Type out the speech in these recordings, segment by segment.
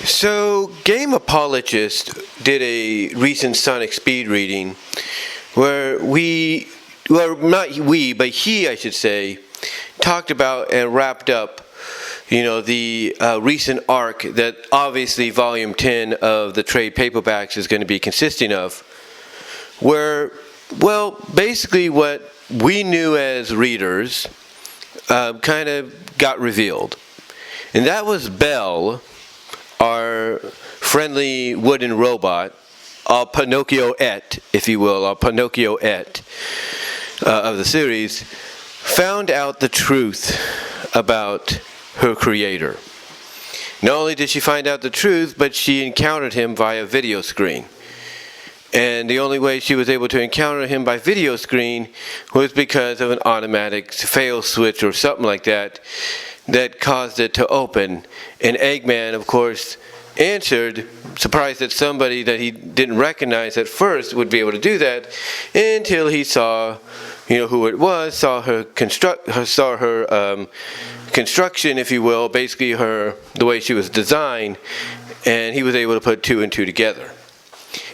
So, Game Apologist did a recent Sonic speed reading where not we, but he, I should say, talked about and wrapped up, the recent arc that obviously Volume 10 of the trade paperbacks is going to be consisting of, where, basically what we knew as readers kind of got revealed. And that was Belle, our friendly wooden robot, our Pinocchio-ette, if you will, our Pinocchio-ette of the series, found out the truth about her creator. Not only did she find out the truth, but she encountered him via video screen. And the only way she was able to encounter him by video screen was because of an automatic fail switch or something like that caused it to open. And Eggman, of course, answered, surprised that somebody that he didn't recognize at first would be able to do that, until he saw, who it was, saw her construction, if you will, basically the way she was designed, and he was able to put two and two together.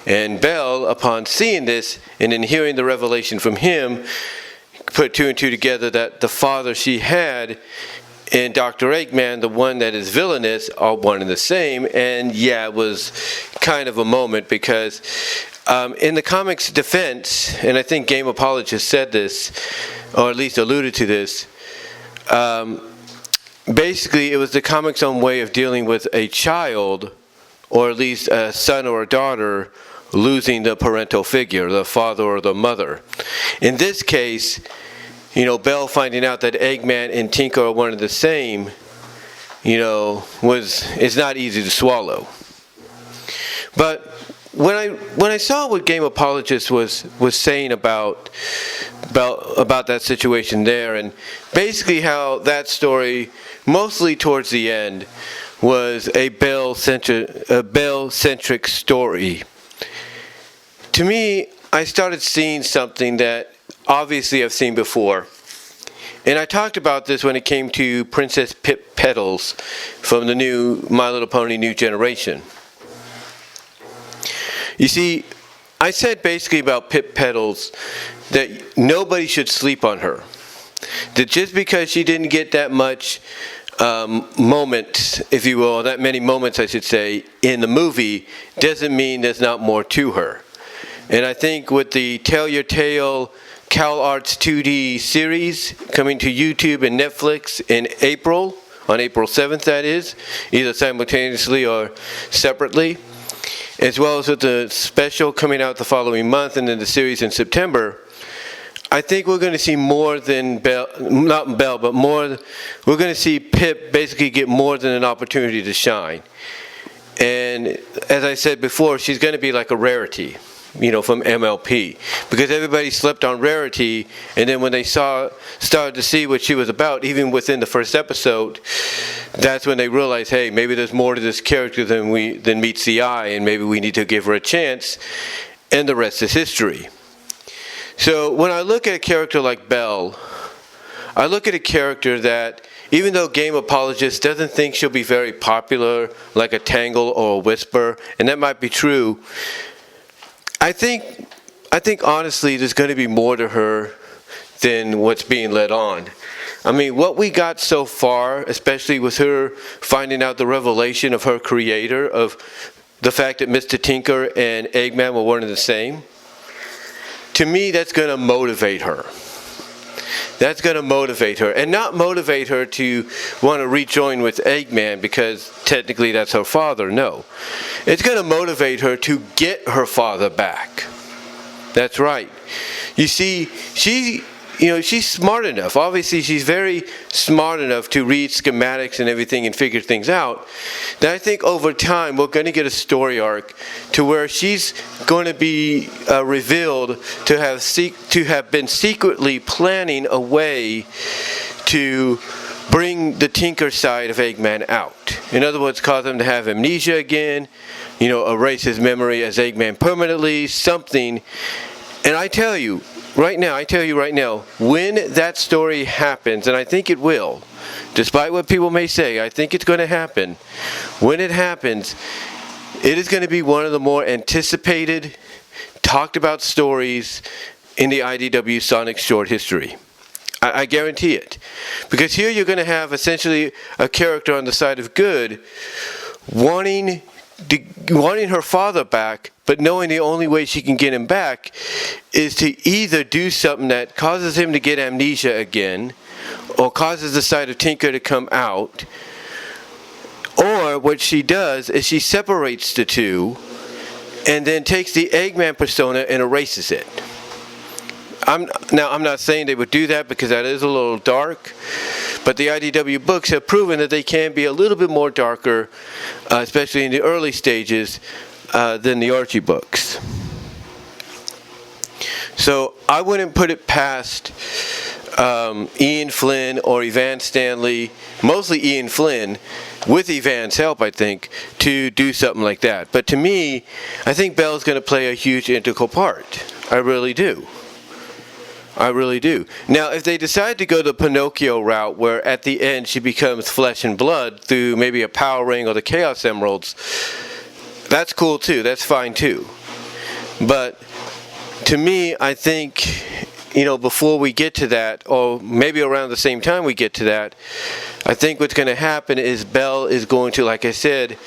And Belle, upon seeing this and then hearing the revelation from him, put two and two together that the father she had and Dr. Eggman, the one that is villainous, are one and the same. And yeah, it was kind of a moment because in the comics' defense, and I think Game Apologist said this, or at least alluded to this, basically it was the comics' own way of dealing with a child, or at least a son or a daughter, losing the parental figure, the father or the mother. In this case, Belle finding out that Eggman and Tinker are one and the same, is not easy to swallow. But when I saw what Game Apologist was saying about that situation there, and basically how that story, mostly towards the end, was a Belle-centric story. To me, I started seeing something that obviously I've seen before. And I talked about this when it came to Princess Pip Petals from the new My Little Pony New Generation. You see, I said basically about Pip Petals that nobody should sleep on her. That just because she didn't get that much moments, if you will, that many moments I should say, in the movie, doesn't mean there's not more to her. And I think with the Tell Your Tale Cal Arts 2D series coming to YouTube and Netflix in April, on April 7th that is, either simultaneously or separately, as well as with the special coming out the following month and then the series in September, I think we're going to see more than Belle, not Belle, but more, we're going to see Pip basically get more than an opportunity to shine. And as I said before, she's going to be like a rarity, from MLP, because everybody slept on Rarity, and then when they started to see what she was about, even within the first episode, that's when they realized, hey, maybe there's more to this character than meets the eye, and maybe we need to give her a chance, and the rest is history. So when I look at a character like Belle, I look at a character that, even though Game Apologist doesn't think she'll be very popular, like a Tangle or a Whisper, and that might be true, I think honestly there's going to be more to her than what's being led on. I mean, what we got so far, especially with her finding out the revelation of her creator, of the fact that Mr. Tinker and Eggman were one and the same, to me that's going to motivate her. That's going to motivate her, and not motivate her to want to rejoin with Eggman because technically that's her father. No. It's going to motivate her to get her father back. That's right. You see, she's smart enough. Obviously, she's very smart enough to read schematics and everything and figure things out. That I think over time we're going to get a story arc to where she's going to be revealed to have been secretly planning a way to bring the Tinker side of Eggman out. In other words, cause him to have amnesia again, erase his memory as Eggman permanently, something. And I tell you, right now, I tell you right now, when that story happens, and I think it will, despite what people may say, I think it's going to happen. When it happens, it is going to be one of the more anticipated, talked about stories in the IDW Sonic short history. I guarantee it. Because here you're going to have essentially a character on the side of good wanting her father back, but knowing the only way she can get him back is to either do something that causes him to get amnesia again, or causes the side of Tinker to come out, or what she does is she separates the two and then takes the Eggman persona and erases it. I'm not saying they would do that because that is a little dark, but the IDW books have proven that they can be a little bit more darker, especially in the early stages, than the Archie books. So I wouldn't put it past Ian Flynn or Evan Stanley, mostly Ian Flynn, with Evan's help, I think, to do something like that. But to me, I think Belle's going to play a huge integral part. I really do. I really do. Now, if they decide to go the Pinocchio route, where at the end she becomes flesh and blood through maybe a power ring or the Chaos Emeralds, that's cool too. That's fine too. But to me, I think, before we get to that, or maybe around the same time we get to that, I think what's going to happen is Belle is going to, like I said,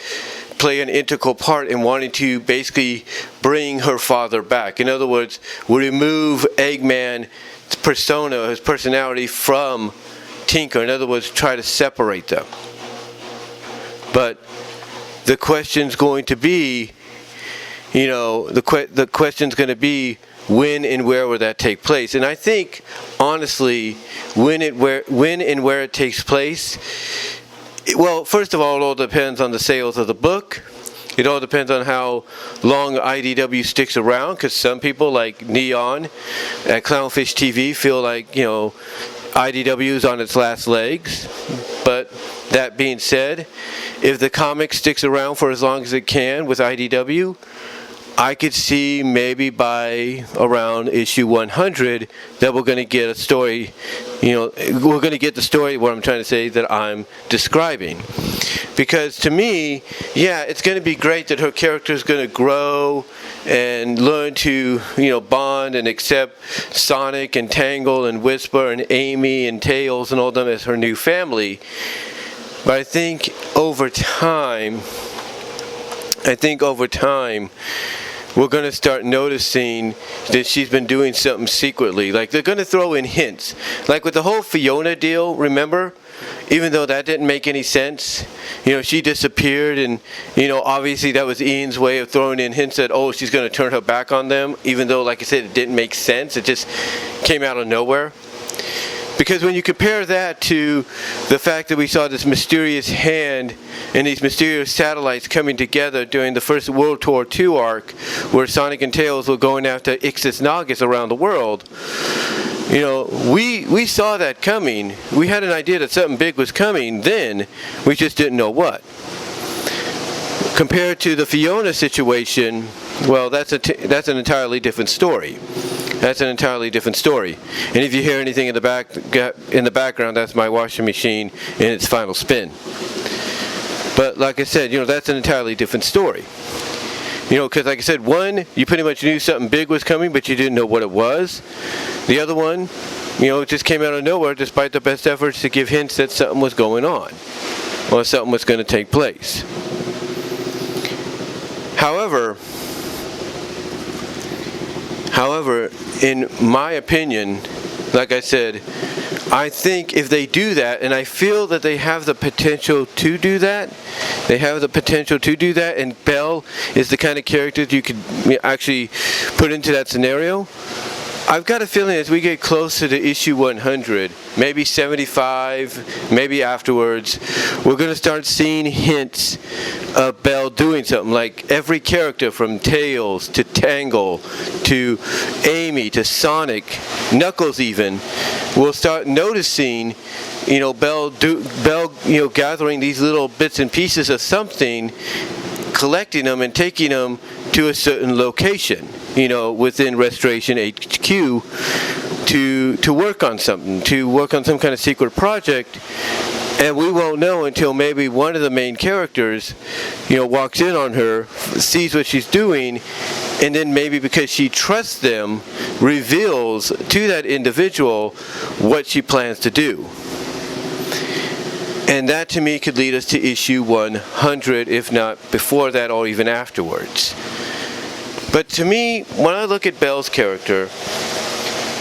play an integral part in wanting to basically bring her father back. In other words, remove Eggman's persona, his personality, from Tinker. In other words, try to separate them. But the question's going to be, the question's going to be, when and where will that take place? And I think, honestly, when and where it takes place, well, first of all, it all depends on the sales of the book. It all depends on how long IDW sticks around, because some people, like Neon at Clownfish TV, feel like, IDW is on its last legs. But that being said, if the comic sticks around for as long as it can with IDW, I could see maybe by around issue 100 that we're going to get a story, we're going to get the story, what I'm trying to say, that I'm describing. Because to me, yeah, it's going to be great that her character is going to grow and learn to, bond and accept Sonic and Tangle and Whisper and Amy and Tails and all them as her new family. But I think over time, we're going to start noticing that she's been doing something secretly. Like, they're going to throw in hints. Like with the whole Fiona deal, remember? Even though that didn't make any sense. She disappeared, and, obviously that was Ian's way of throwing in hints that, she's going to turn her back on them. Even though, like I said, it didn't make sense. It just came out of nowhere. Because when you compare that to the fact that we saw this mysterious hand and these mysterious satellites coming together during the first World War II arc, where Sonic and Tails were going after Ixis Nagas around the world, we saw that coming. We had an idea that something big was coming then, we just didn't know what. Compared to the Fiona situation, well, that's an entirely different story. That's an entirely different story. And if you hear anything in the background, that's my washing machine in its final spin. But like I said, that's an entirely different story. Because like I said, one, you pretty much knew something big was coming, but you didn't know what it was. The other one, it just came out of nowhere despite the best efforts to give hints that something was going on, or something was going to take place. However, in my opinion, like I said, I think if they do that, and I feel that they have the potential to do that, and Belle is the kind of character that you could actually put into that scenario, I've got a feeling as we get closer to issue 100, maybe 75, maybe afterwards, we're going to start seeing hints of Belle doing something. Like every character from Tails to Tangle to Amy to Sonic, Knuckles even, will start noticing, Belle gathering these little bits and pieces of something, collecting them and taking them to a certain location, within Restoration HQ to work on something, to work on some kind of secret project. And we won't know until maybe one of the main characters, walks in on her, sees what she's doing, and then maybe because she trusts them, reveals to that individual what she plans to do. And that to me could lead us to issue 100, if not before that or even afterwards. But to me, when I look at Belle's character,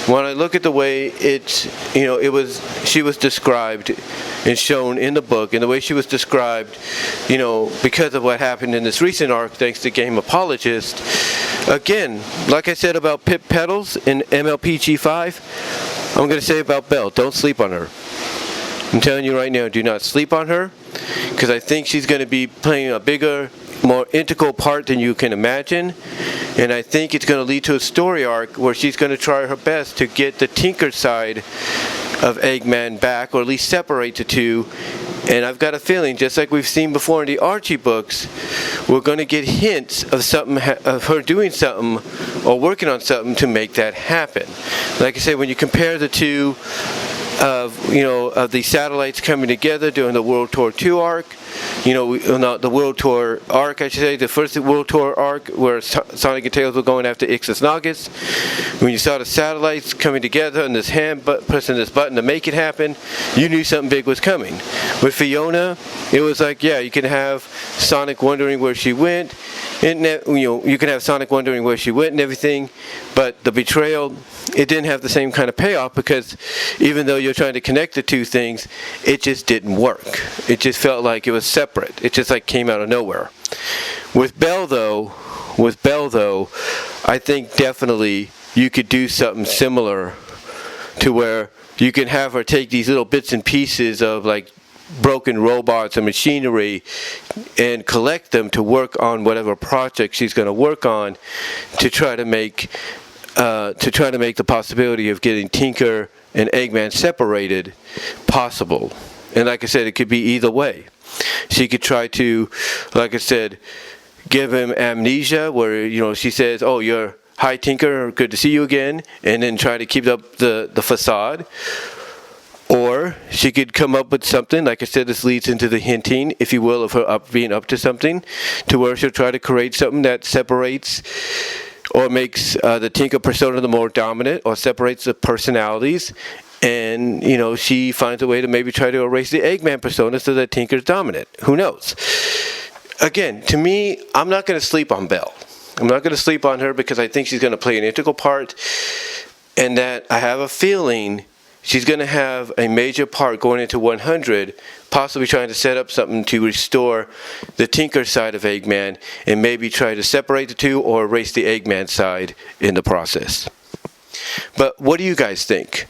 when I look at the way she was described and shown in the book, and the way she was described, because of what happened in this recent arc, thanks to Game Apologist, again, like I said about Pip Petals in MLP G5, I'm going to say about Belle, don't sleep on her. I'm telling you right now, do not sleep on her, because I think she's going to be playing a bigger, more integral part than you can imagine. And I think it's going to lead to a story arc where she's going to try her best to get the Tinker side of Eggman back, or at least separate the two. And I've got a feeling, just like we've seen before in the Archie books, we're going to get hints of something, of her doing something or working on something to make that happen. Like I said, when you compare the two of the satellites coming together during the World Tour 2 arc, not the World Tour arc, I should say, the first World Tour arc where Sonic and Tails were going after Ixis Naugus. When you saw the satellites coming together and this hand pressing this button to make it happen, you knew something big was coming. With Fiona, it was like, yeah, you can have Sonic wondering where she went, and you can have Sonic wondering where she went and everything, but the betrayal, it didn't have the same kind of payoff, because even though you're trying to connect the two things, it just didn't work. It just felt like it was separate. It just like came out of nowhere. With Belle though, I think definitely you could do something similar to where you can have her take these little bits and pieces of like broken robots and machinery and collect them to work on whatever project she's going to work on, to try to make the possibility of getting Tinker and Eggman separated possible. And like I said, it could be either way. She could try to, like I said, give him amnesia, where she says, "Oh, you're hi Tinker, good to see you again," and then try to keep up the facade. Or she could come up with something, like I said, this leads into the hinting, if you will, of her being up to something, to where she'll try to create something that separates or makes the Tinker persona the more dominant, or separates the personalities, and she finds a way to maybe try to erase the Eggman persona so that Tinker's dominant. Who knows? Again, to me, I'm not going to sleep on Belle. I'm not going to sleep on her, because I think she's going to play an integral part, and that I have a feeling she's going to have a major part going into 100, possibly trying to set up something to restore the Tinker side of Eggman, and maybe try to separate the two or erase the Eggman side in the process. But what do you guys think?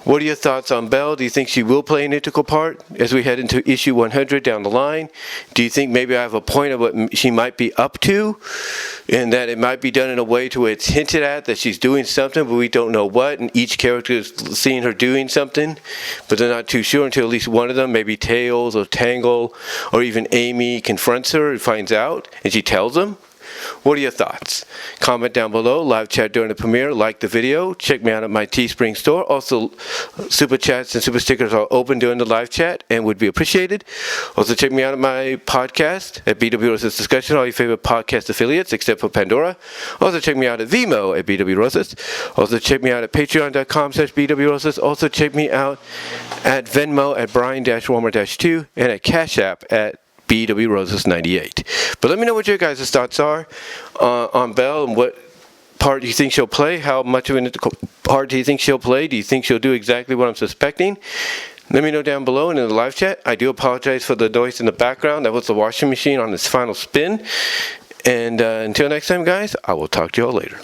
What are your thoughts on Belle? Do you think she will play an integral part as we head into issue 100 down the line? Do you think maybe I have a point of what she might be up to, and that it might be done in a way to where it's hinted at that she's doing something, but we don't know what, and each character is seeing her doing something, but they're not too sure until at least one of them, maybe Tails or Tangle, or even Amy, confronts her and finds out, and she tells them? What are your thoughts? Comment down below, live chat during the premiere, like the video, check me out at my Teespring store. Also, super chats and super stickers are open during the live chat and would be appreciated. Also, check me out at my podcast at BW Rosas Discussion, all your favorite podcast affiliates except for Pandora. Also, check me out at VENMO at BW Rosas. Also, check me out at patreon.com/BW Rosas. Also, check me out at Venmo at Brian-Warmer-2 and at Cash App at BW Rosas 98. But let me know what your guys' thoughts are on Belle, and what part do you think she'll play? How much of an integral part do you think she'll play? Do you think she'll do exactly what I'm suspecting? Let me know down below and in the live chat. I do apologize for the noise in the background. That was the washing machine on its final spin. And until next time, guys, I will talk to you all later.